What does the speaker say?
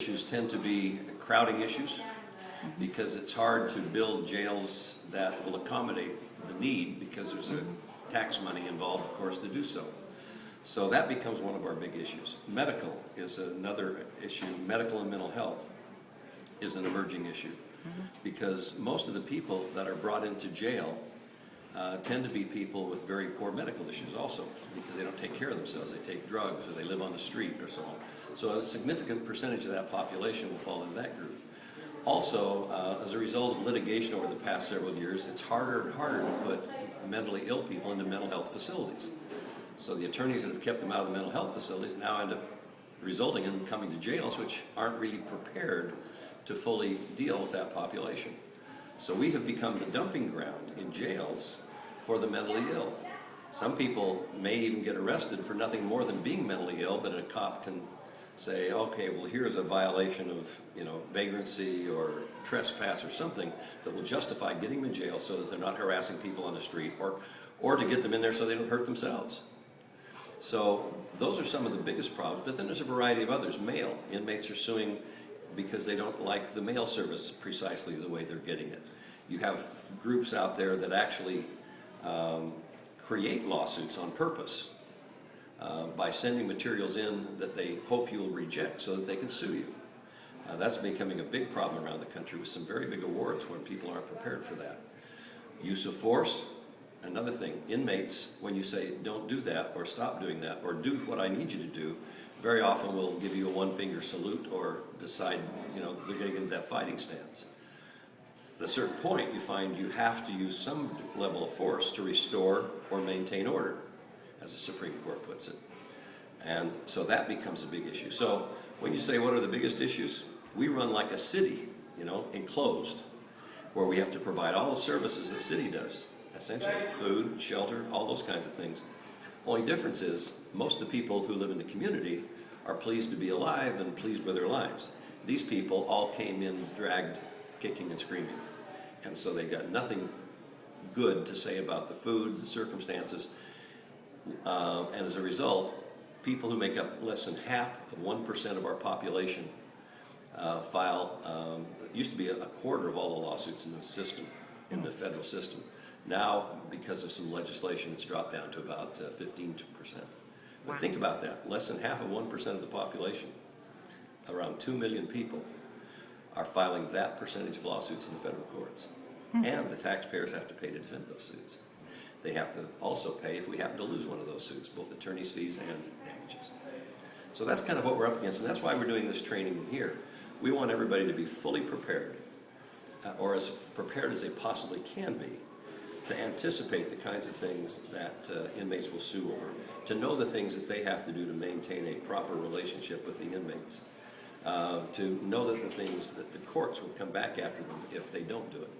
Issues tend to be crowding issues because it's hard to build jails that will accommodate the need because there's a tax money involved, of course, to do so. So that becomes one of our big issues. Medical is another issue. Medical and mental health is an emerging issue because most of the people that are brought into jail tend to be people with very poor medical issues also because they don't take care of themselves. They take drugs or they live on the street or so on. So a significant percentage of that population will fall into that group. Also, as a result of litigation over the past several years, it's harder and harder to put mentally ill people into mental health facilities. So the attorneys that have kept them out of the mental health facilities now end up resulting in them coming to jails which aren't really prepared to fully deal with that population. So we have become the dumping ground in jails for the mentally ill. Some people may even get arrested for nothing more than being mentally ill, but a cop can say, okay, well, here's a violation of, vagrancy or trespass or something that will justify getting them in jail so that they're not harassing people on the street, or to get them in there so they don't hurt themselves. So those are some of the biggest problems, but then there's a variety of others. Mail. Inmates are suing because they don't like the mail service precisely the way they're getting it. You have groups out there that actually create lawsuits on purpose by sending materials in that they hope you'll reject so that they can sue you. That's becoming a big problem around the country with some very big awards when people aren't prepared for that. Use of force, another thing. Inmates, when you say don't do that or stop doing that or do what I need you to do, very often will give you a one-finger salute or decide, they're going to get into that fighting stance. At a certain point, you find you have to use some level of force to restore or maintain order, as the Supreme Court puts it. And so that becomes a big issue. So when you say what are the biggest issues, we run like a city, enclosed, where we have to provide all the services that city does, essentially food, shelter, all those kinds of things. Only difference is most of the people who live in the community are pleased to be alive and pleased with their lives. These people all came in dragged, kicking and screaming. And so they got nothing good to say about the food, the circumstances. And as a result, people who make up less than half of 1% of our population file, it used to be a quarter of all the lawsuits in the system, in the federal system. Now, because of some legislation, it's dropped down to about 15%. But think about that. Less than half of 1% of the population, around 2 million people, are filing that percentage of lawsuits in the federal courts. And the taxpayers have to pay to defend those suits. They have to also pay if we happen to lose one of those suits, both attorney's fees and damages. So that's kind of what we're up against, and that's why we're doing this training in here. We want everybody to be fully prepared, or as prepared as they possibly can be, to anticipate the kinds of things that inmates will sue over, to know the things that they have to do to maintain a proper relationship with the inmates, to know that the things that the courts will come back after them if they don't do it.